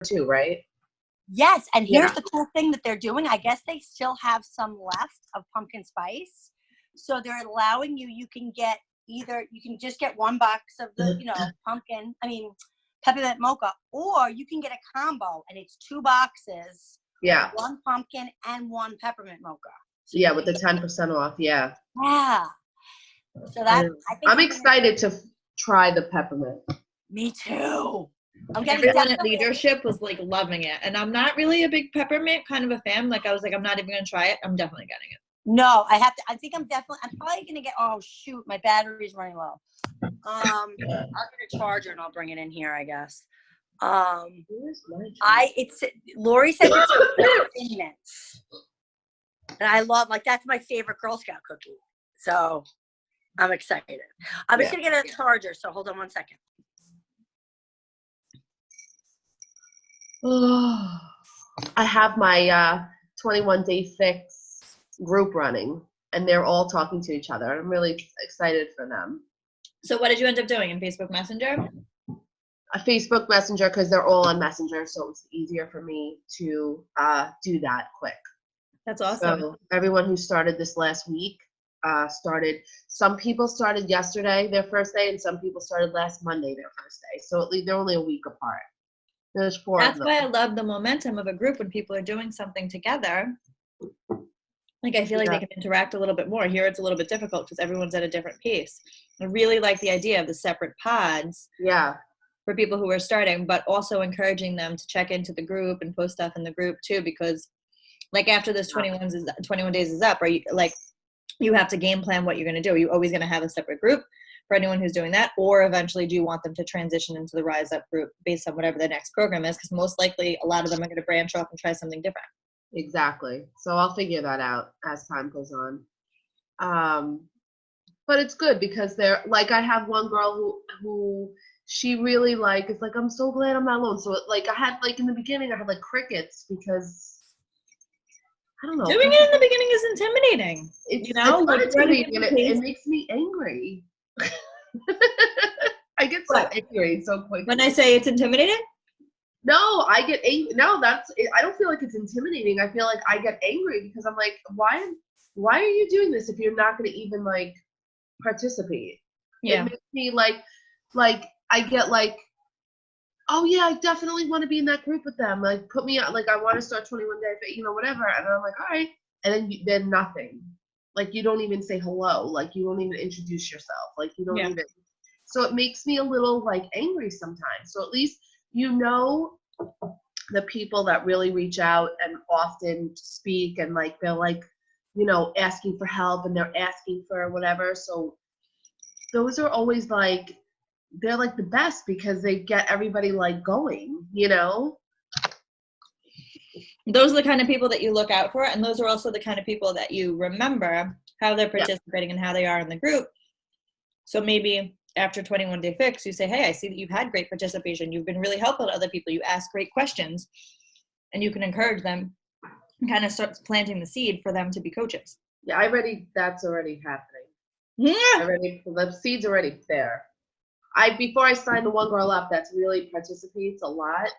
too, right? Yes, and here's the cool thing that they're doing. I guess they still have some left of pumpkin spice. So they're allowing you can get you can just get one box of the, peppermint mocha, or you can get a combo and it's 2 boxes. Yeah. 1 pumpkin and 1 peppermint mocha. So with the 10% off. Yeah. Yeah. So that I'm excited to try the peppermint. Me too. Everyone at leadership was like loving it, and I'm not really a big peppermint kind of a fan. Like I was like, I'm not even gonna try it. I'm definitely getting it. No, I have to. I'm probably gonna get. Oh shoot, my battery's running low. I'll get a charger and I'll bring it in here, I guess. Lori said it's 15 minutes, and I love that's my favorite Girl Scout cookie. So I'm excited. I'm just gonna get a charger. So hold on 1 second. I have my 21 Day Fix group running, and they're all talking to each other. I'm really excited for them. So what did you end up doing in Facebook Messenger? A Facebook Messenger, because they're all on Messenger, so it was easier for me to do that quick. That's awesome. So everyone who started this last week some people started yesterday, their first day, and some people started last Monday, their first day. So they're only a week apart. There's 4 That's of them. why I love the momentum of a group when people are doing something together. Like I feel like they can interact a little bit more. Here it's a little bit difficult because everyone's at a different pace. I really like the idea of the separate pods. Yeah. For people who are starting, but also encouraging them to check into the group and post stuff in the group too, because like after this 21 days is up, right? Like you have to game plan what you're going to do. Are you always going to have a separate group for anyone who's doing that? Or eventually do you want them to transition into the Rise Up group based on whatever the next program is? Because most likely a lot of them are going to branch off and try something different. Exactly. So I'll figure that out as time goes on. But it's good because they're like, I have one girl who she really is like, I'm so glad I'm not alone. So I had in the beginning, I had crickets because I don't know. Doing it in the beginning is intimidating. It's not intimidating, and it makes me angry. I get so angry so quick. When I say it's intimidating? No, I get angry. No, I don't feel like it's intimidating. I feel like I get angry because I'm like, why are you doing this if you're not going to even participate? Yeah. It makes me I get oh yeah, I definitely want to be in that group with them. Put me out. I want to start 21 Day, whatever. And I'm like, all right. And then nothing. You don't even say hello. You don't even introduce yourself. You don't even. So it makes me a little angry sometimes. So at least the people that really reach out and often speak and they're asking for help and they're asking for whatever. So those are always they're the best because they get everybody going, Those are the kind of people that you look out for, and those are also the kind of people that you remember how they're participating and how they are in the group. So maybe after 21 Day Fix, you say, hey, I see that you've had great participation. You've been really helpful to other people. You ask great questions, and you can encourage them and kind of start planting the seed for them to be coaches. Yeah, that's already happening. Yeah. The seed's already there. Before I signed the one girl up that's really participates a lot,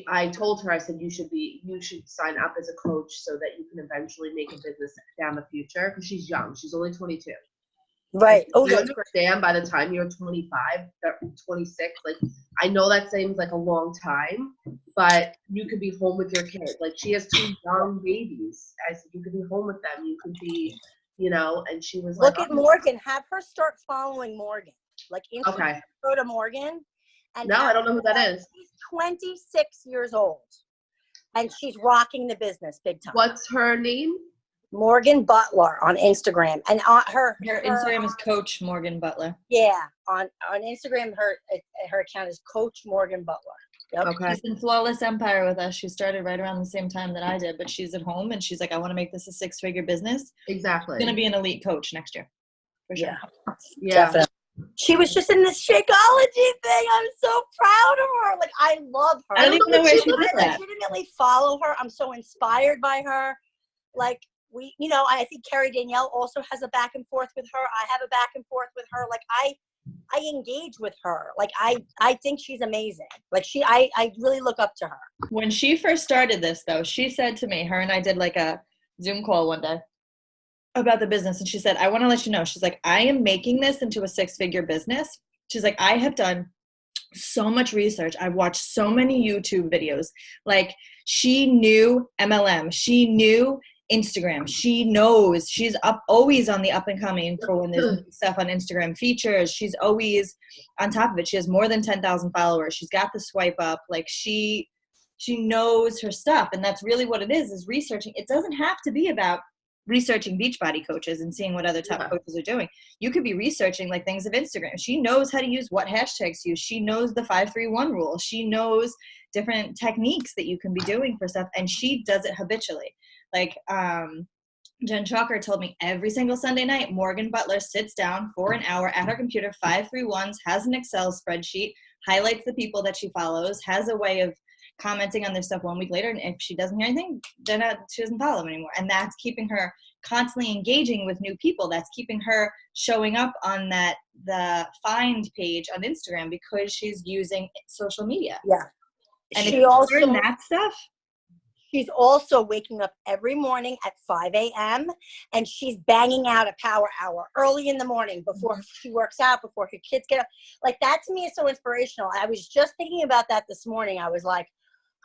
I told her, I said, you should sign up as a coach so that you can eventually make a business down the future, because she's young. She's only 22. Right. Oh, you understand by the time you're 25, 26, I know that seems like a long time, but you could be home with your kids. She has 2 young babies. I said, you could be home with them. You could be, and she was look at Morgan. Have her start following Morgan. Okay. Go to Morgan. And no, I don't know who that is. She's 26 years old, and she's rocking the business big time. What's her name? Morgan Butler on Instagram, and her Instagram is Coach Morgan Butler. Yeah, on Instagram, her account is Coach Morgan Butler. Yep. Okay. She's in Flawless Empire with us. She started right around the same time that I did, but she's at home and she's like, I want to make this a 6-figure business. Exactly. She's going to be an elite coach next year. For sure. Yeah. Definitely. She was just in this Shakeology thing. I'm so proud of her. I love her. I don't even know where she did that. I legitimately follow her. I'm so inspired by her. I think Carrie Danielle also has a back and forth with her. I have a back and forth with her. I engage with her. Like I think she's amazing. Like I really look up to her. When she first started this though, she said to me, her and I did like a Zoom call one day about the business. And she said, I want to let you know, she's like, I am making this into a 6-figure business. She's like, I have done so much research. I've watched so many YouTube videos. Like she knew MLM. She knew Instagram. She knows she's always on the up and coming for when there's new stuff on Instagram features. She's always on top of it. She has more than 10,000 followers. She's got the swipe up. Like she knows her stuff. And that's really what it is researching. It doesn't have to be about researching Beachbody coaches and seeing what other top coaches are doing. You could be researching like things of Instagram. She knows how to use what hashtags to use. She knows the 5-3-1 rule. She knows different techniques that you can be doing for stuff. And she does it habitually. Like Jen Chalker told me every single Sunday night, Morgan Butler sits down for an hour at her computer, 5-3-1s, has an Excel spreadsheet, highlights the people that she follows, has a way of commenting on their stuff 1 week later, and if she doesn't hear anything, then she doesn't follow them anymore. And that's keeping her constantly engaging with new people. That's keeping her showing up on the find page on Instagram because she's using social media. Yeah. And she if also learn that stuff. She's also waking up every morning at 5 a.m. and she's banging out a power hour early in the morning before she works out, before her kids get up. Like that to me is so inspirational. I was just thinking about that this morning. I was like,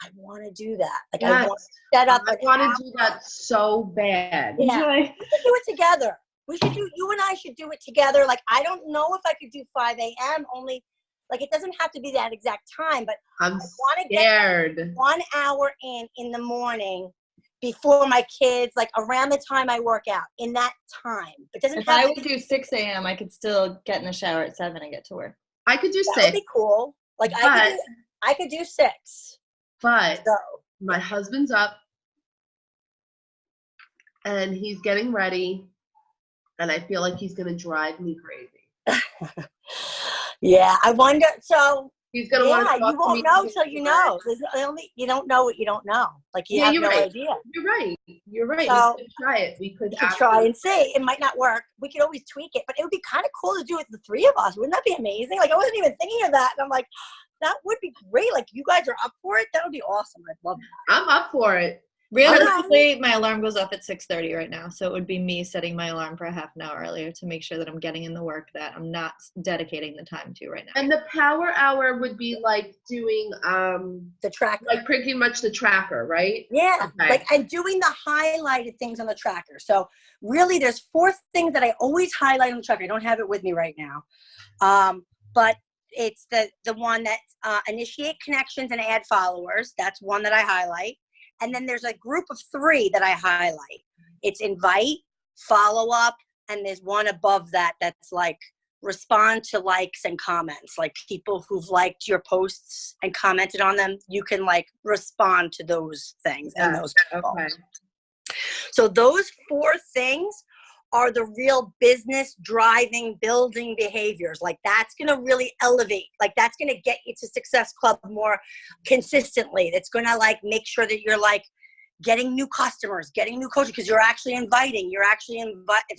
I want to do that. Like yes. I want to set up. I want to do that so bad. Yeah, we should do it together. You and I should do it together. Like I don't know if I could do 5 a.m. only. Like it doesn't have to be that exact time, but I'm want to scared. Get 1 hour in the morning before my kids, like around the time I work out. In that time, it doesn't. If I would do 6 a.m., I could still get in the shower at 7 and get to work. I could do 6. That would be cool. Like I could do 6. But so, my husband's up and he's getting ready and I feel like he's going to drive me crazy. Yeah, I wonder. So he's going to want to you won't know till you know. You don't know what you don't know. Like you have no idea. You're right. So, we could try it. We could try and see. It might not work. We could always tweak it, but it would be kind of cool to do it with the 3 of us. Wouldn't that be amazing? Like I wasn't even thinking of that, and I'm like, that would be great. Like you guys are up for it. That would be awesome. I'd love that. I'm up for it. Realistically, my alarm goes off at 6:30 right now, so it would be me setting my alarm for a half an hour earlier to make sure that I'm getting in the work that I'm not dedicating the time to right now. And the power hour would be like doing the tracker, like pretty much the tracker, right? Yeah, okay. And doing the highlighted things on the tracker. So really, there's 4 things that I always highlight on the tracker. I don't have it with me right now, but it's the one that initiate connections and add followers. That's one that I highlight. And then there's a group of 3 that I highlight. It's invite, follow up, and there's one above that that's like respond to likes and comments. Like people who've liked your posts and commented on them, you can like respond to those things and those people. Okay. So those 4 things are the real business driving, building behaviors. Like that's going to really elevate. Like that's going to get you to Success Club more consistently. That's going to like make sure that you're like getting new customers, getting new coaches, because you're actually inviting,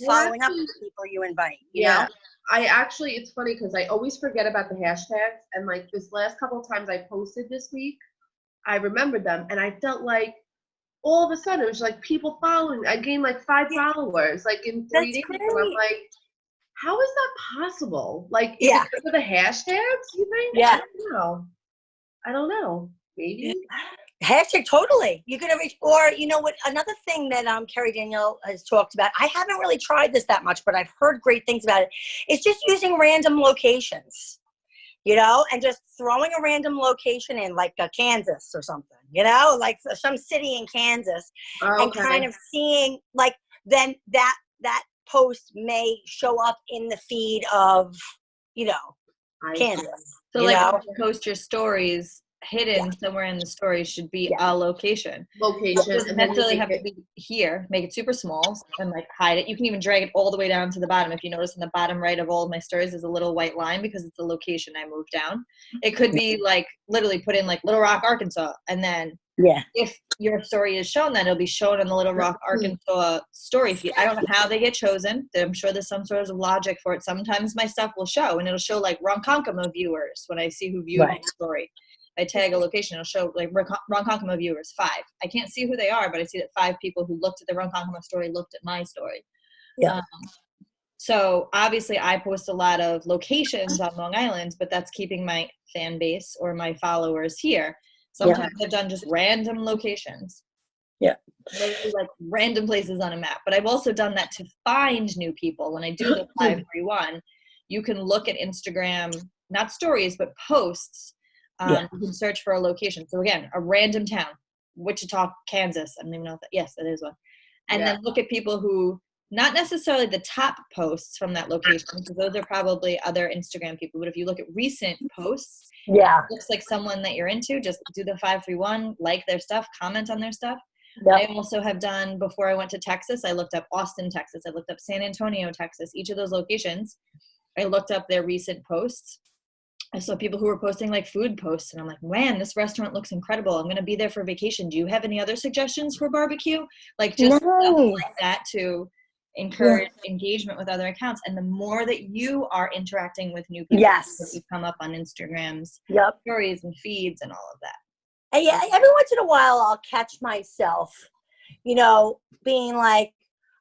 following up with the people you invite. You know? It's funny because I always forget about the hashtags. And like this last couple of times I posted this week, I remembered them and I felt like, all of a sudden, it was like people following. I gained like 5 followers, like in 3 days. And I'm like, how is that possible? Like, is it because of the hashtags, you think? Yeah. I don't know. Maybe. Hashtag totally. You're gonna reach, or you know what? Another thing that Carrie Danielle has talked about. I haven't really tried this that much, but I've heard great things about it. It's just using random locations. You know, and just throwing a random location in like Kansas or something, you know, like some city in Kansas and kind of seeing like then that post may show up in the feed of, you know, Kansas. So like when you post your stories, hidden somewhere in the story should be a location. It doesn't necessarily have to be here. Make it super small and like hide it. You can even drag it all the way down to the bottom. If you notice in the bottom right of all of my stories is a little white line because it's the location I moved down. It could be like literally put in like Little Rock, Arkansas, and then Yeah. if your story is shown, then it'll be shown on the Little Rock, Arkansas story feed. I don't know how they get chosen. I'm sure there's some sort of logic for it. Sometimes my stuff will show, and it'll show like Ronkonkoma viewers when I see who viewed my story. I tag a location, it'll show like Ronkonkoma viewers, 5. I can't see who they are, but I see that 5 people who looked at the Ronkonkoma story looked at my story. Yeah. So obviously I post a lot of locations on Long Island, but that's keeping my fan base or my followers here. Sometimes I've done just random locations. Yeah. Literally like random places on a map. But I've also done that to find new people. When I do the 531, you can look at Instagram, not stories, but posts. You can search for a location. So again, a random town, Wichita, Kansas. I don't even know if that, yes, that is one. And then look at people who, not necessarily the top posts from that location, because those are probably other Instagram people. But if you look at recent posts, it looks like someone that you're into, just do the 531, like their stuff, comment on their stuff. I also have done, before I went to Texas, I looked up Austin, Texas. I looked up San Antonio, Texas. Each of those locations, I looked up their recent posts. I saw people who were posting like food posts, and I'm like, man, this restaurant looks incredible. I'm going to be there for vacation. Do you have any other suggestions for barbecue? Like just stuff like that to encourage engagement with other accounts. And the more that you are interacting with new people, you come up on Instagram's stories and feeds and all of that. And yeah, every once in a while I'll catch myself, you know, being like,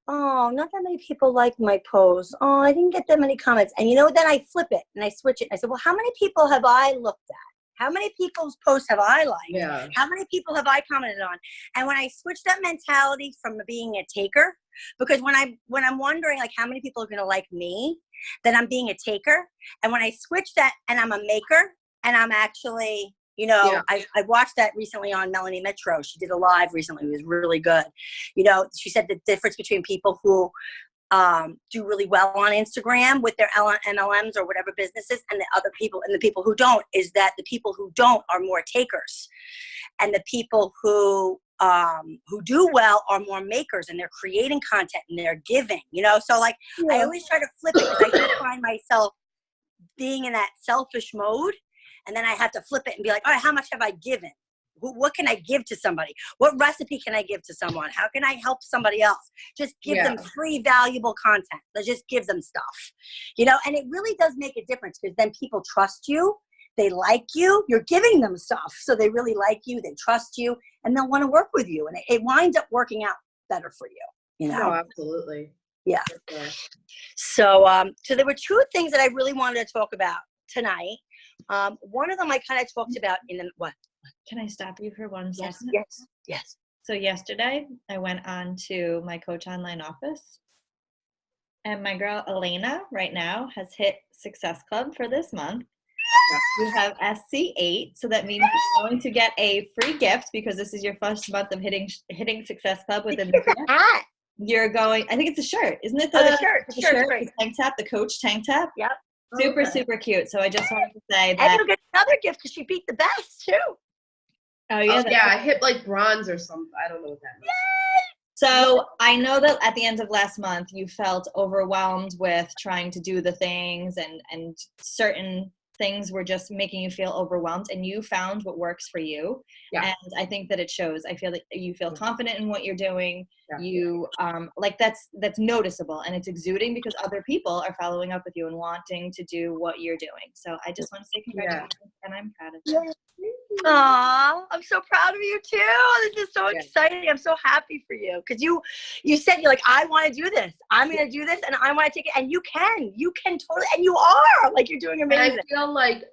oh, not that many people like my post. Oh, I didn't get that many comments. And you know, then I flip it and I switch it. I said, well, how many people have I looked at? How many people's posts have I liked? Yeah. How many people have I commented on? And when I switch that mentality from being a taker, because when I'm wondering like how many people are going to like me, then I'm being a taker. And when I switch that and I'm a maker and I'm actually, you know, I watched that recently on Melanie Metro. She did a live recently. It was really good. You know, she said the difference between people who do really well on Instagram with their MLMs or whatever businesses, and the other people, and the people who don't, is that the people who don't are more takers, and the people who do well are more makers, and they're creating content and they're giving. You know, so like I always try to flip it because I do find myself being in that selfish mode, and then I have to flip it and be like, all right, how much have I given? What can I give to somebody? What recipe can I give to someone? How can I help somebody else? Just give them free, valuable content. Let's just give them stuff, you know, and it really does make a difference because then people trust you. They like you. You're giving them stuff. So they really like you. They trust you and they'll want to work with you. And it winds up working out better for you, you know? No, absolutely. Yeah. Sure. So, so there were 2 things that I really wanted to talk about tonight. One of them I kind of talked about in the, what? Can I stop you for 1 second? Yes. So yesterday I went on to my Coach Online office, and my girl Elena right now has hit Success Club for this month. You have SC8, so that means you're going to get a free gift because this is your first month of hitting Success Club within the hat. You're going, I think it's a shirt, isn't it? The shirt. The shirt's great. The tank top, the Coach tank top. Yep. Super cute. So I just wanted to say that. And you'll get another gift because she beat the best too. Oh yeah. I hit like bronze or something. I don't know what that means. So I know that at the end of last month, you felt overwhelmed with trying to do the things, and certain things were just making you feel overwhelmed, and you found what works for you. Yeah. And I think that it shows. I feel that you feel confident in what you're doing. Yeah. You like that's noticeable, and it's exuding because other people are following up with you and wanting to do what you're doing. So I just want to say congratulations, and I'm proud of you. Aw, I'm so proud of you too. This is so exciting. I'm so happy for you because you said you're like, I want to do this. I'm going to do this, and I want to take it. And you can totally, and you are like, you're doing amazing. And I feel like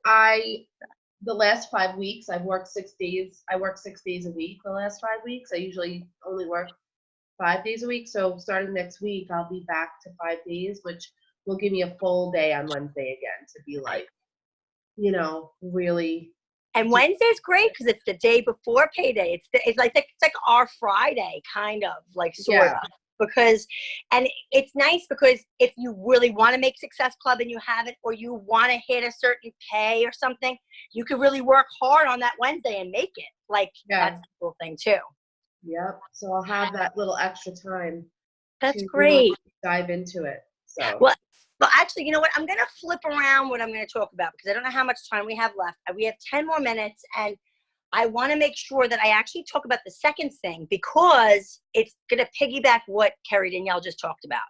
the last 5 weeks, I've worked 6 days. I work 6 days a week the last 5 weeks. I usually only work 5 days a week. So starting next week, I'll be back to 5 days, which will give me a full day on Wednesday again to be like, you know, really. And Wednesday's great because it's the day before payday. It's like our Friday, kind of like sort of, because, and it's nice because if you really want to make Success Club and you have it, or you want to hit a certain pay or something, you could really work hard on that Wednesday and make it. Like that's the cool thing too. Yep. So I'll have that little extra time. That's great. Dive into it. So. Well, actually, you know what? I'm going to flip around what I'm going to talk about because I don't know how much time we have left. We have 10 more minutes, and I want to make sure that I actually talk about the second thing because it's going to piggyback what Kerry Danielle just talked about.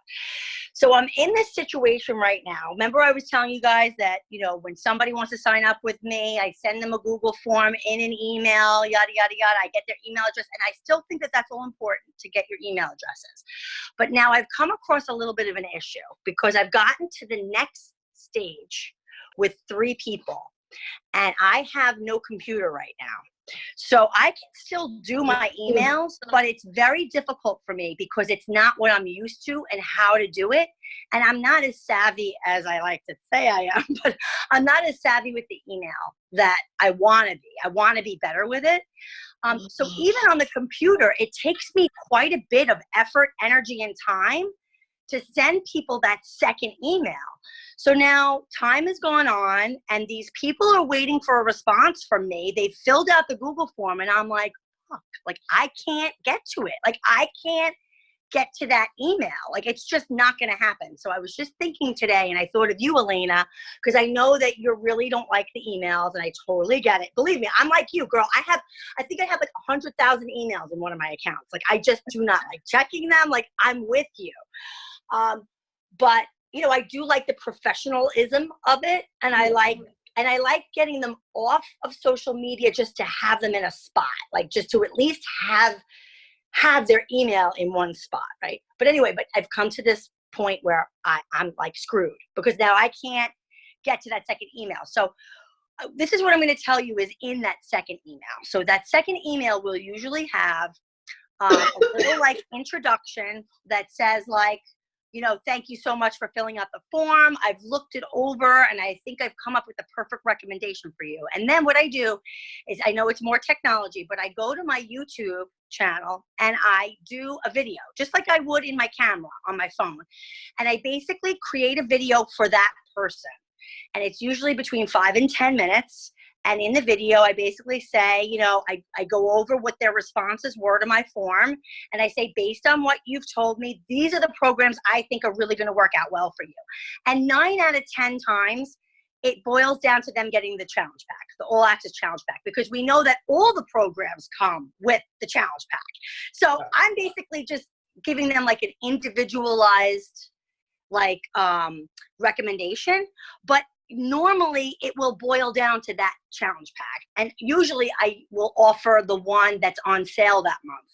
So I'm in this situation right now. Remember I was telling you guys that, you know, when somebody wants to sign up with me, I send them a Google form in an email, yada, yada, yada. I get their email address. And I still think that that's all important to get your email addresses. But now I've come across a little bit of an issue because I've gotten to the next stage with 3 people and I have no computer right now. So I can still do my emails, but it's very difficult for me because it's not what I'm used to and how to do it. And I'm not as savvy as I like to say I am, but I'm not as savvy with the email that I want to be. I want to be better with it. So even on the computer, it takes me quite a bit of effort, energy, and time to send people that second email. So now time has gone on and these people are waiting for a response from me. They filled out the Google form and I'm like, fuck, like I can't get to it. Like I can't get to that email. Like it's just not going to happen. So I was just thinking today and I thought of you, Elena, because I know that you really don't like the emails and I totally get it. Believe me, I'm like you, girl. I think I have like 100,000 emails in one of my accounts. Like I just do not like checking them. Like I'm with you. But you know, I do like the professionalism of it, and I like getting them off of social media just to have them in a spot, like just to at least have their email in one spot, right? But anyway, I've come to this point where I'm like screwed because now I can't get to that second email. So this is what I'm going to tell you is in that second email. So that second email will usually have a little like introduction that says like, you know, thank you so much for filling out the form. I've looked it over and I think I've come up with the perfect recommendation for you. And then what I do is I know it's more technology, but I go to my YouTube channel and I do a video just like I would in my camera on my phone. And I basically create a video for that person. And it's usually between 5 and 10 minutes. And in the video, I basically say, you know, I go over what their responses were to my form. And I say, based on what you've told me, these are the programs I think are really going to work out well for you. And 9 out of 10 times, it boils down to them getting the challenge pack, the all access challenge pack, because we know that all the programs come with the challenge pack. So I'm basically just giving them like an individualized like recommendation, but normally it will boil down to that challenge pack. And usually I will offer the one that's on sale that month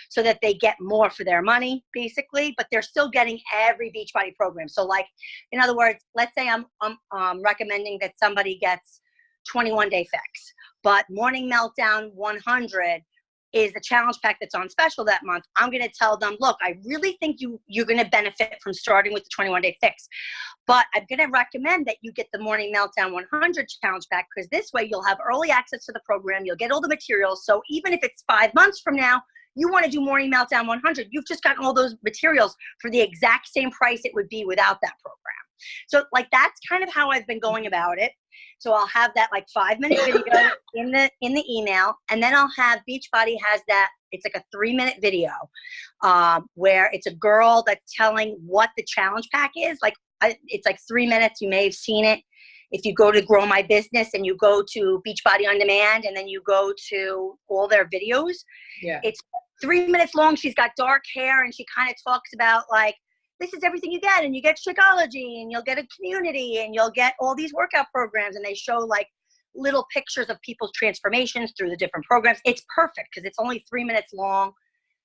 so that they get more for their money basically, but they're still getting every Beachbody program. So like, in other words, let's say I'm recommending that somebody gets 21-day fix, but Morning Meltdown 100 is the challenge pack that's on special that month. I'm going to tell them, look, I really think you're going to benefit from starting with the 21-day fix. But I'm going to recommend that you get the Morning Meltdown 100 challenge pack because this way you'll have early access to the program. You'll get all the materials. So even if it's 5 months from now, you want to do Morning Meltdown 100, you've just gotten all those materials for the exact same price it would be without that program. So like that's kind of how I've been going about it. So I'll have that like 5-minute video in the email, and then I'll have Beachbody has that. It's like a 3-minute video where it's a girl that's telling what the challenge pack is. Like it's like 3 minutes. You may have seen it if you go to Grow My Business and you go to Beachbody On Demand, and then you go to all their videos. Yeah, it's 3 minutes long. She's got dark hair, and she kind of talks about like, this is everything you get, and you get Shakeology, and you'll get a community, and you'll get all these workout programs, and they show like little pictures of people's transformations through the different programs. It's perfect because it's only 3 minutes long.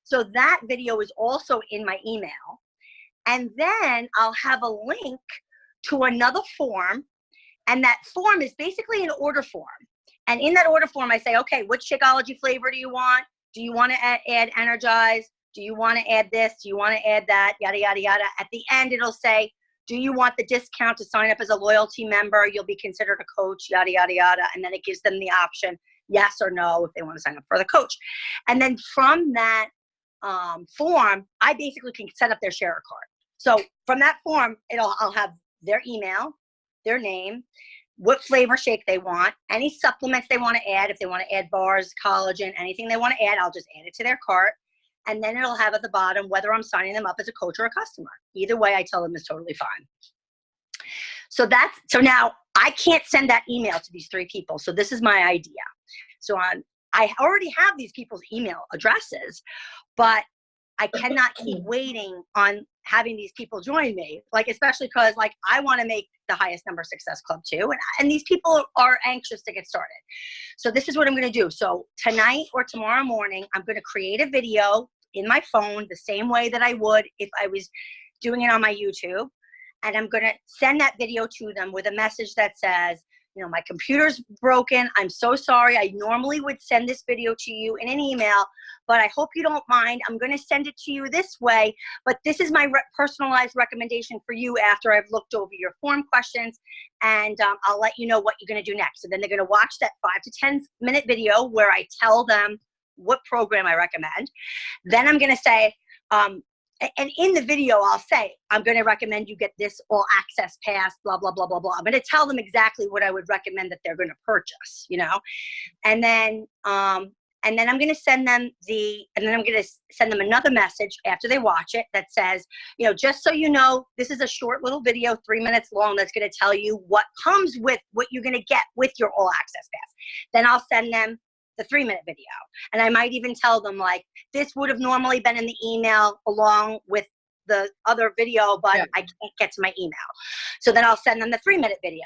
So that video is also in my email. And then I'll have a link to another form, and that form is basically an order form. And in that order form, I say, okay, which Shakeology flavor do you want? Do you want to add Energize? Do you want to add this? Do you want to add that? Yada, yada, yada. At the end, it'll say, do you want the discount to sign up as a loyalty member? You'll be considered a coach, yada, yada, yada. And then it gives them the option, yes or no, if they want to sign up for the coach. And then from that form, I basically can set up their sharer card. So from that form, I'll have their email, their name, what flavor shake they want, any supplements they want to add. If they want to add bars, collagen, anything they want to add, I'll just add it to their cart. And then it'll have at the bottom whether I'm signing them up as a coach or a customer. Either way, I tell them is totally fine. So now I can't send that email to these 3 people. So this is my idea. So I already have these people's email addresses, but I cannot keep waiting on having these people join me. Like, especially because like I want to make the highest number success club too. And these people are anxious to get started. So this is what I'm going to do. So tonight or tomorrow morning, I'm going to create a video in my phone the same way that I would if I was doing it on my YouTube. And I'm going to send that video to them with a message that says, you know, my computer's broken. I'm so sorry. I normally would send this video to you in an email, but I hope you don't mind. I'm going to send it to you this way, but this is my personalized recommendation for you after I've looked over your form questions, and I'll let you know what you're going to do next. So then they're going to watch that 5 to 10 minute video where I tell them what program I recommend. Then I'm going to say, and in the video, I'll say, I'm going to recommend you get this all access pass, blah, blah, blah, blah, blah. I'm going to tell them exactly what I would recommend that they're going to purchase, you know? And then I'm going to send them another message after they watch it that says, you know, just so you know, this is a short little video, 3 minutes long, that's going to tell you what comes with what you're going to get with your all access pass. Then I'll send them the 3-minute video. And I might even tell them like, this would have normally been in the email along with the other video, but I can't get to my email. So then I'll send them the 3-minute video.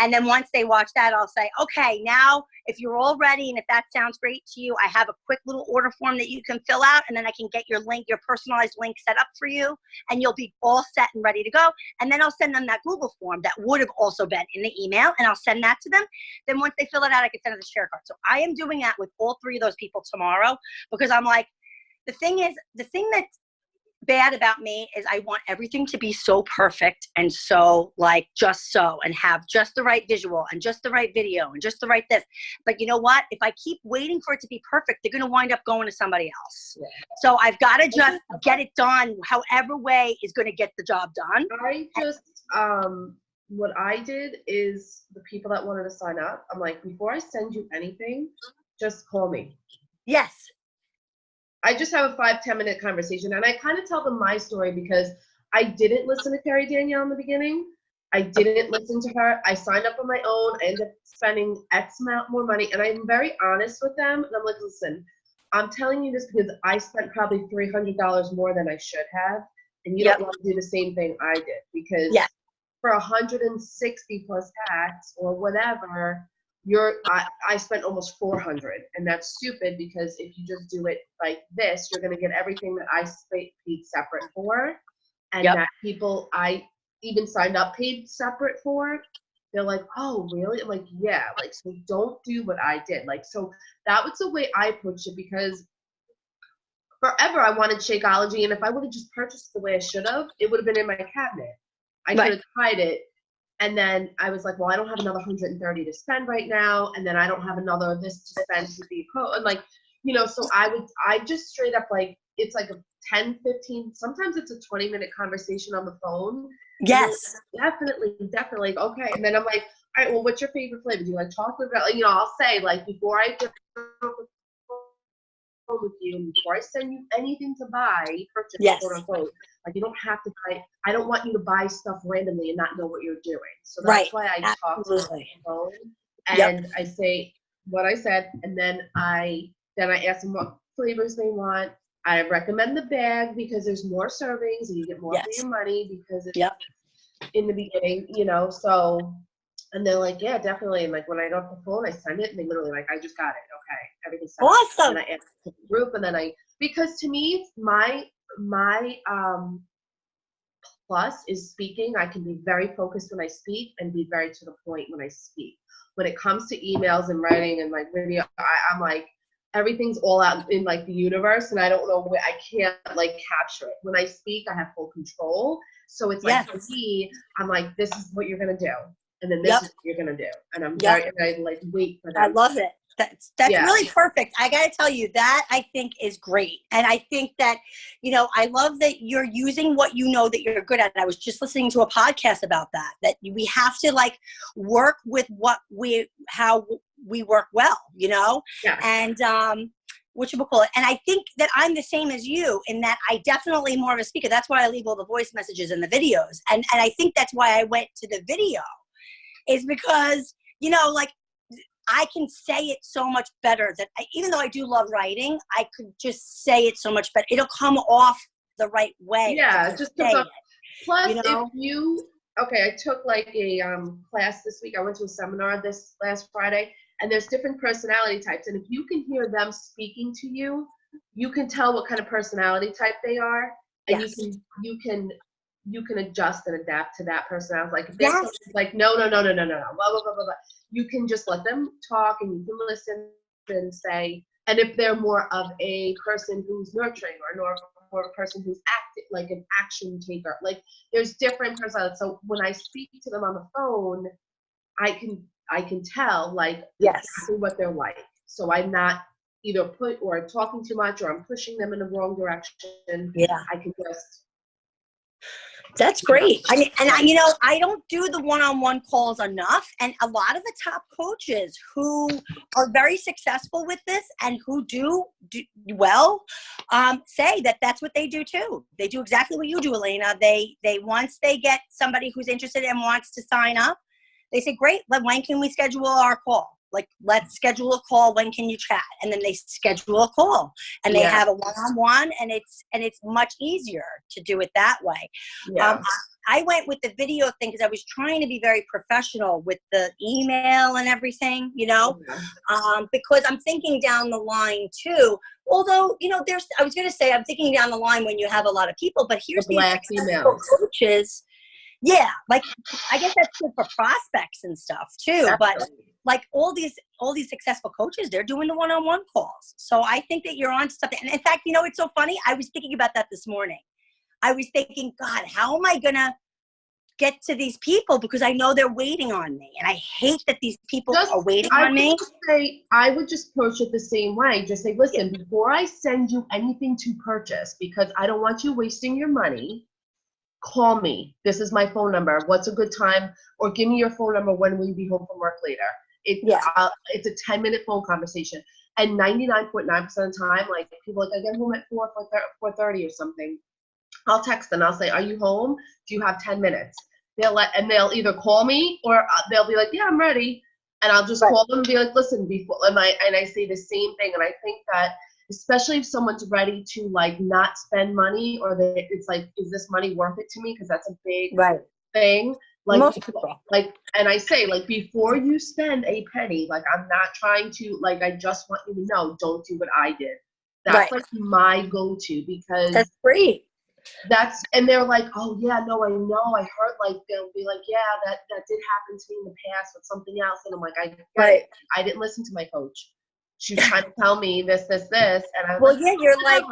And then once they watch that, I'll say, okay, now if you're all ready and if that sounds great to you, I have a quick little order form that you can fill out, and then I can get your link, your personalized link set up for you, and you'll be all set and ready to go. And then I'll send them that Google form that would have also been in the email, and I'll send that to them. Then once they fill it out, I can send them the share card. So I am doing that with all 3 of those people tomorrow, because I'm like, the thing that's bad about me is I want everything to be so perfect and so like just so, and have just the right visual and just the right video and just the right this. But you know what? If I keep waiting for it to be perfect, they're going to wind up going to somebody else. Yeah. So I've got to just get it done however way is going to get the job done. I just, what I did is the people that wanted to sign up, I'm like, before I send you anything, just call me. Yes. I just have a 5-10 minute conversation, and I kind of tell them my story because I didn't listen to Carrie Danielle in the beginning. I didn't listen to her. I signed up on my own. I ended up spending X amount more money, and I'm very honest with them. And I'm like, listen, I'm telling you this because I spent probably $300 more than I should have, and you don't want to do the same thing I did, because for 160 plus tax or whatever, I spent almost $400, and that's stupid, because if you just do it like this, you're going to get everything that I paid separate for, and that people I even signed up paid separate for. They're like, oh, really? I'm like, yeah. Like, so don't do what I did. Like, so that was the way I approached it, because forever I wanted Shakeology, and if I would have just purchased the way I should have, it would have been in my cabinet. I could have tried it. And then I was like, well, I don't have another $130 to spend right now. And then I don't have another this to spend to be and like, you know, so I just straight up, like, it's like a 10, 15, sometimes it's a 20-minute conversation on the phone. Yes. Definitely. Like, okay. And then I'm like, all right, well, what's your favorite flavor? Do you like chocolate? Like, you know, I'll say, like, before I get with you, and before I send you anything to buy, purchase, quote unquote, like, you don't have to buy. I don't want you to buy stuff randomly and not know what you're doing. So that's why I talk to the phone, and I say what I said, and then I ask them what flavors they want. I recommend the bag because there's more servings and you get more for your money, because it's in the beginning, you know. So, and they're like, yeah, definitely. And like, when I got the phone, I send it, and they literally like, I just got it. Okay, everything's set. Awesome. And I add to the group, and then because to me, my plus is speaking. I can be very focused when I speak and be very to the point when I speak. When it comes to emails and writing and like video, I'm like, everything's all out in like the universe, and I don't know where, I can't like capture it. When I speak, I have full control. So it's like, for me, I'm like, this is what you're gonna do, and then this is what you're gonna do, and I'm very, and I like wait for them. I love it. That's really perfect. I got to tell you, that I think is great. And I think that, you know, I love that you're using what you know that you're good at. I was just listening to a podcast about that we have to like work with how we work well, you know, and, whatchamacallit. And I think that I'm the same as you in that I definitely more of a speaker. That's why I leave all the voice messages in the videos. And I think that's why I went to the video, is because, you know, like, I can say it so much better that even though I do love writing, I could just say it so much better. It'll come off the right way. Yeah, just comes off. Plus, you know? if you, okay, I took like a class this week. I went to a seminar this last Friday, and there's different personality types. And if you can hear them speaking to you, you can tell what kind of personality type they are, and Yes. you can adjust and adapt to that personality. Like if Yes. they're like no, blah, blah, blah, blah, blah, you can just let them talk and you can listen and say. And if they're more of a person who's nurturing or a person who's active, like an action taker, like there's different personalities. So when I speak to them on the phone, I can tell like exactly what they're like. So I'm not either talking too much or I'm pushing them in the wrong direction. Yeah. I can just. That's great. I mean, and I don't do the one-on-one calls enough. And a lot of the top coaches who are very successful with this and who do well, say that that's what they do too. They do exactly what you do, Elena. They once they get somebody who's interested and wants to sign up, they say, great, when can we schedule our call? Like, let's schedule a call. When can you chat? And then they schedule a call and they have a one-on-one, and it's much easier to do it that way. Yeah. I went with the video thing because I was trying to be very professional with the email and everything, because I'm thinking down the line too. Although, I was going to say, I'm thinking down the line when you have a lot of people, but here's these successful coaches. Yeah, like I guess that's good for prospects and stuff too. Definitely. But like all these successful coaches, they're doing the one-on-one calls. So I think that you're on to something. And in fact, it's so funny. I was thinking about that this morning. I was thinking, God, how am I gonna get to these people, because I know they're waiting on me, and I hate that these people are waiting on me. I would just approach it the same way. Just say, listen, before I send you anything to purchase, because I don't want you wasting your money, call me. This is my phone number. What's a good time? Or give me your phone number. When will you be home from work later? It's a 10-minute phone conversation. And 99.9% of the time, like people I get home at 4:30 or something. I'll text them. I'll say, are you home? Do you have 10 minutes? They'll either call me or they'll be like, yeah, I'm ready. And I'll just call them and be like, listen, and I say the same thing. And I think that especially if someone's ready to like not spend money, or it's like, is this money worth it to me? Because that's a big thing. Like, most people. And I say, like, before you spend a penny, like, I'm not trying to, like, I just want you to know, don't do what I did. That's like my go-to, because that's great. And they're like, oh yeah, no, I know. I heard, like, they'll be like, yeah, that did happen to me in the past with something else. And I'm like, I didn't listen to my coach. She was trying to tell me this. And I was you're like,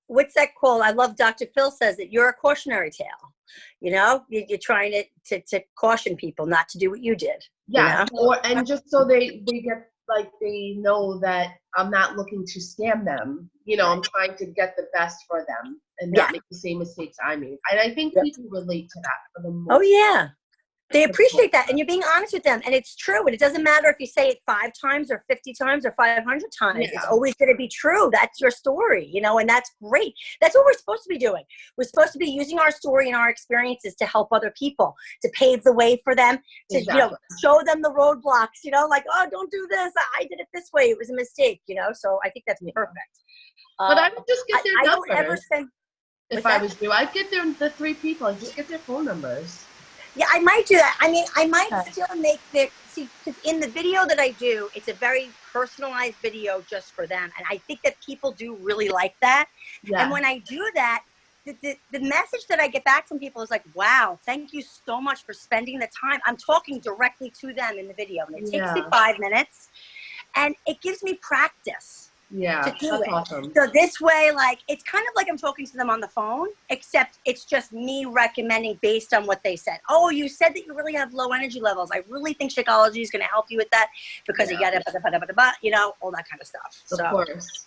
what's that called? I love Dr. Phil says that you're a cautionary tale. You're trying to caution people not to do what you did. Yeah. And just so they get, like, they know that I'm not looking to scam them. I'm trying to get the best for them and not make the same mistakes I made. And I think people relate to that for the most part. Oh yeah. They appreciate that, and you're being honest with them, and it's true. And it doesn't matter if you say it 5 times or 50 times or 500 times. Yeah. It's always going to be true. That's your story, and that's great. That's what we're supposed to be doing. We're supposed to be using our story and our experiences to help other people, to pave the way for them, to show them the roadblocks. Like, oh, don't do this. I did it this way. It was a mistake. So I think that's perfect. But I would just get their numbers. I don't ever send. If I was you, I'd get the 3 people. I'd just get their phone numbers. Yeah, I might do that. I mean, I might still make because in the video that I do, it's a very personalized video just for them. And I think that people do really like that. Yeah. And when I do that, the message that I get back from people is like, wow, thank you so much for spending the time. I'm talking directly to them in the video. And it takes me 5 minutes. And it gives me practice. Yeah, to do that's it. awesome. So this way, like, it's kind of like I'm talking to them on the phone, except it's just me recommending based on what they said. Oh, you said that you really have low energy levels. I really think Shakeology is going to help you with that because you got all that kind of stuff. Of course.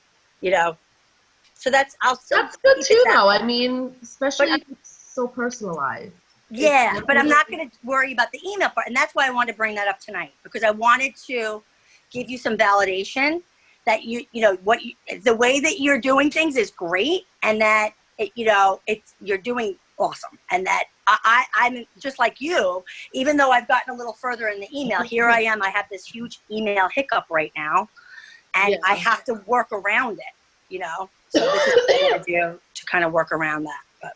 So that's good too, though. I mean, especially if it's so personalized. Yeah, but I'm not going to worry about the email part, and that's why I wanted to bring that up tonight, because I wanted to give you some validation that the way that you're doing things is great, and that you're doing awesome. And that I'm just like you, even though I've gotten a little further in the email, here I am. I have this huge email hiccup right now, and I have to work around it, you know? So this is what I'm going to do to kind of work around that. But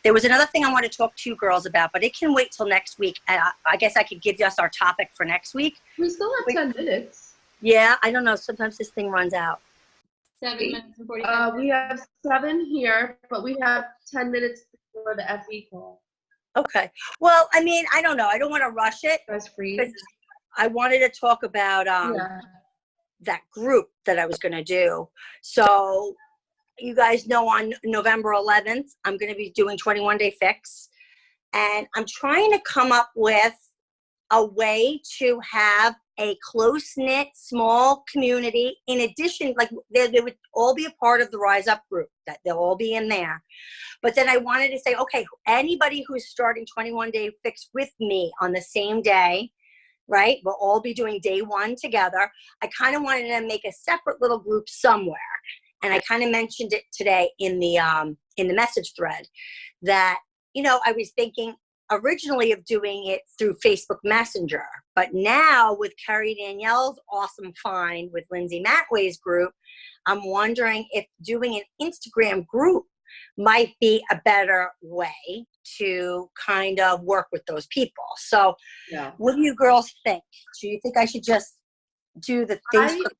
there was another thing I want to talk to you girls about, but it can wait till next week. I guess I could give us our topic for next week. We still have 10 minutes. Yeah, I don't know. Sometimes this thing runs out. 7 minutes and 45 we have 7 here, but we have 10 minutes for the FE call. Okay. Well, I mean, I don't know. I don't want to rush it. That's free. I wanted to talk about that group that I was going to do. So you guys know on November 11th, I'm going to be doing 21 Day Fix. And I'm trying to come up with a way to have a close-knit, small community. In addition, like they would all be a part of the Rise Up group, that they'll all be in there. But then I wanted to say, okay, anybody who's starting 21 Day Fix with me on the same day, right? We'll all be doing day 1 together. I kind of wanted to make a separate little group somewhere. And I kind of mentioned it today in the message thread that, you know, I was thinking originally of doing it through Facebook Messenger, but now with Carrie Danielle's awesome find with Lindsay Matway's group, I'm wondering if doing an Instagram group might be a better way to kind of work with those people. So what do you girls think? Do you think I should just do the Facebook?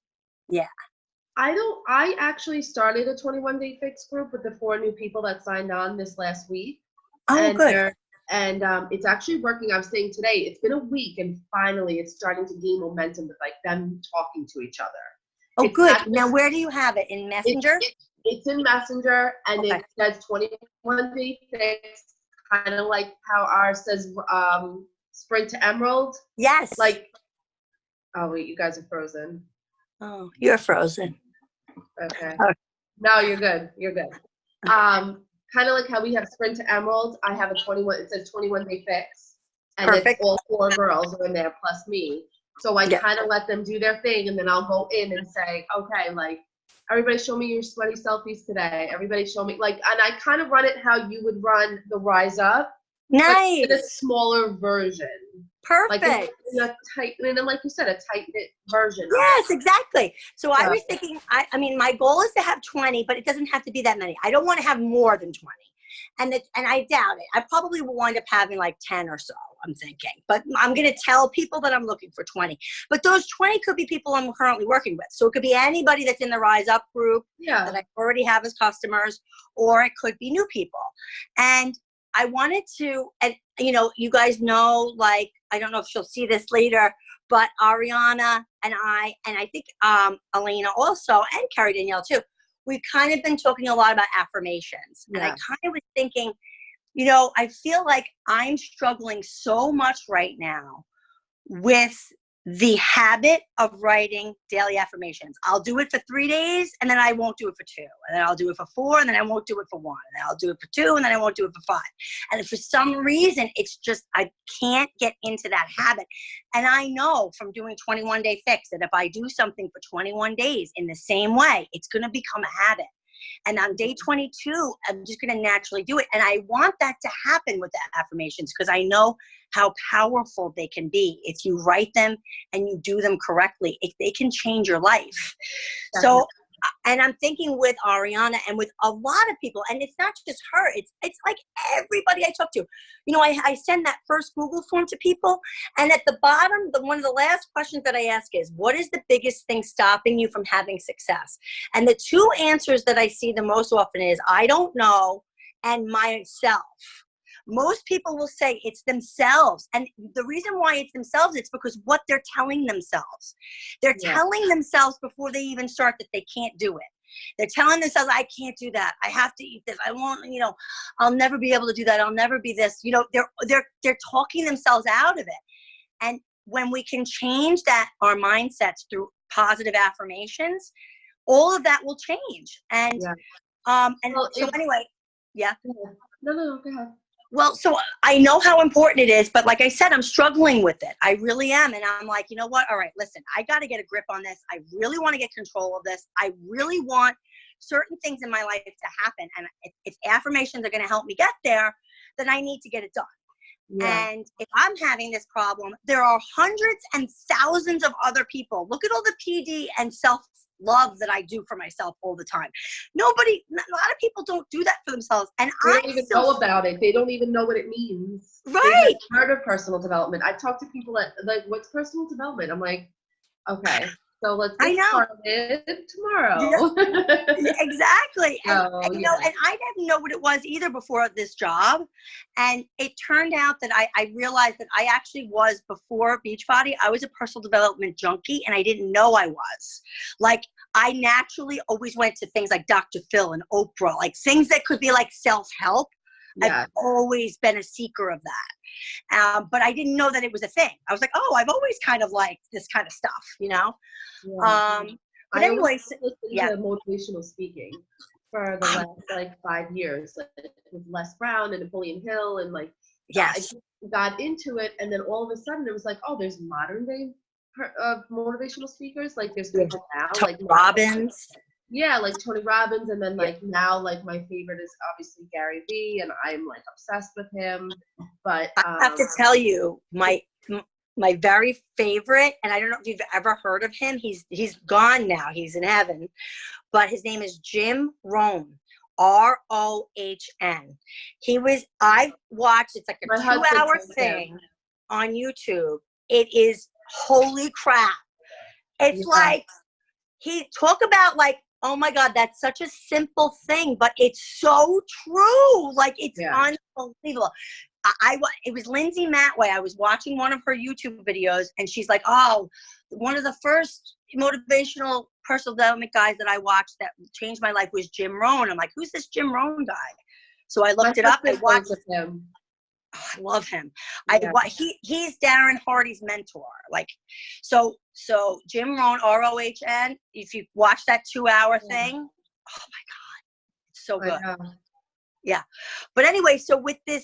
I actually started a 21 Day Fix group with the 4 new people that signed on this last week. Oh, good. And it's actually working. I was saying today, it's been a week and finally it's starting to gain momentum with like them talking to each other. Oh, good. Now, where do you have it? In Messenger? It's in Messenger, and it says 21 Day Fix, kind of like how ours says Spring to Emerald. Yes. Like, oh wait, you guys are frozen. Oh, you're frozen. Okay. No, you're good. You're good. Kind of like how we have Sprint to Emerald, I have a 21, it says 21 Day Fix. And Perfect. It's all 4 girls are in there plus me. So I kind of let them do their thing, and then I'll go in and say, okay, like, everybody show me your sweaty selfies today. Everybody show me, like, and I kind of run it how you would run the Rise Up. Nice. But in a smaller version. Perfect. Like in a tight, and then like you said, a tight-knit version. Yes, exactly. So I was thinking, I mean, my goal is to have 20, but it doesn't have to be that many. I don't want to have more than 20. And I doubt it. I probably will wind up having like 10 or so, I'm thinking. But I'm going to tell people that I'm looking for 20. But those 20 could be people I'm currently working with. So it could be anybody that's in the Rise Up group that I already have as customers, or it could be new people. And I wanted to, and you know, you guys know, like, I don't know if she'll see this later, but Ariana and I think Elena also, and Carrie Danielle too, we've kind of been talking a lot about affirmations. And I kind of was thinking, you know, I feel like I'm struggling so much right now with the habit of writing daily affirmations. I'll do it for 3 days, and then I won't do it for 2. And then I'll do it for 4, and then I won't do it for 1. And then I'll do it for 2, and then I won't do it for 5. And for some reason, it's just, I can't get into that habit. And I know from doing 21 Day Fix that if I do something for 21 days in the same way, it's going to become a habit. And on day 22, I'm just going to naturally do it. And I want that to happen with the affirmations because I know how powerful they can be. If you write them and you do them correctly, they can change your life. Definitely. So, and I'm thinking with Ariana and with a lot of people, and it's not just her, it's like everybody I talk to. You know, I send that first Google form to people, and at the bottom, one of the last questions that I ask is, what is the biggest thing stopping you from having success? And the 2 answers that I see the most often is, I don't know, and myself. Most people will say it's themselves. And the reason why it's themselves, it's because what they're telling themselves. They're telling themselves before they even start that they can't do it. They're telling themselves, I can't do that. I have to eat this. I won't, you know, I'll never be able to do that. I'll never be this. You know, they're talking themselves out of it. And when we can change that, our mindsets through positive affirmations, all of that will change. And, so anyway, No, go ahead. Well, so I know how important it is, but like I said, I'm struggling with it. I really am. And I'm like, you know what? All right, listen, I got to get a grip on this. I really want to get control of this. I really want certain things in my life to happen. And if affirmations are going to help me get there, then I need to get it done. Yeah. And if I'm having this problem, there are hundreds and thousands of other people. Look at all the PD and self-love that I do for myself all the time. A lot of people don't do that for themselves. And They don't even know about it. They don't even know what it means. Right. They've heard of personal development. I talk to people that, like, what's personal development? I'm like, okay, so let's get started tomorrow. Yeah, exactly. And I didn't know what it was either before this job. And it turned out that I realized that I actually was, before Beachbody, I was a personal development junkie, and I didn't know I was. Like, I naturally always went to things like Dr. Phil and Oprah, like things that could be like self-help. Yeah. I've always been a seeker of that. But I didn't know that it was a thing. I was like, oh, I've always kind of liked this kind of stuff, you know? Yeah. But anyway, to motivational speaking for the last like 5 years, like with Les Brown and Napoleon Hill, and like I got into it, and then all of a sudden it was like, oh, there's modern day motivational speakers. Like there's people now, Tony Robbins. Yeah, like Tony Robbins, and then like now, like my favorite is obviously Gary Vee, and I'm like obsessed with him. But I have to tell you, my very favorite, and I don't know if you've ever heard of him. He's gone now. He's in heaven, but his name is Jim Rohn. ROHN. I've watched. It's like a 2-hour thing on YouTube. It is holy crap. It's like he talk about like, oh my God, that's such a simple thing, but it's so true. Like, it's unbelievable. It was Lindsay Matway. I was watching one of her YouTube videos, and she's like, oh, one of the first motivational personal development guys that I watched that changed my life was Jim Rohn. I'm like, who's this Jim Rohn guy? So I looked it up. I watched him. Oh, I love him. He's Darren Hardy's mentor. Like, so Jim Rohn, ROHN. If you watch that 2-hour thing, oh my God, it's so good. Yeah. But anyway, so with the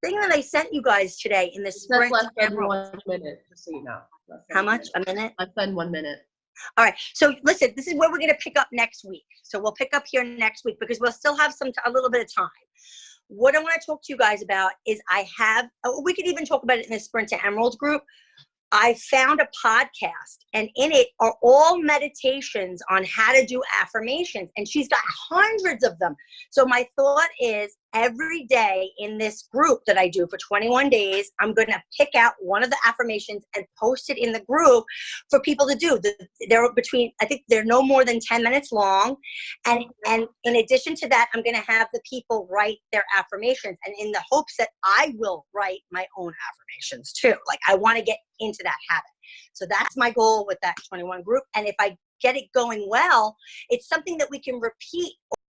thing that I sent you guys today in the sprint, less than 1 minute, just so you know. How much? A minute? Less than 1 minute. All right. So listen, this is where we're going to pick up next week. So we'll pick up here next week because we'll still have a little bit of time. What I want to talk to you guys about is we could even talk about it in the Sprint to Emerald group. I found a podcast, and in it are all meditations on how to do affirmations, and she's got hundreds of them. So my thought is, every day in this group that I do for 21 days, I'm going to pick out one of the affirmations and post it in the group for people to do. I think they're no more than 10 minutes long. And in addition to that, I'm going to have the people write their affirmations, and in the hopes that I will write my own affirmations too. Like, I want to get into that habit. So that's my goal with that 21 group. And if I get it going well, it's something that we can repeat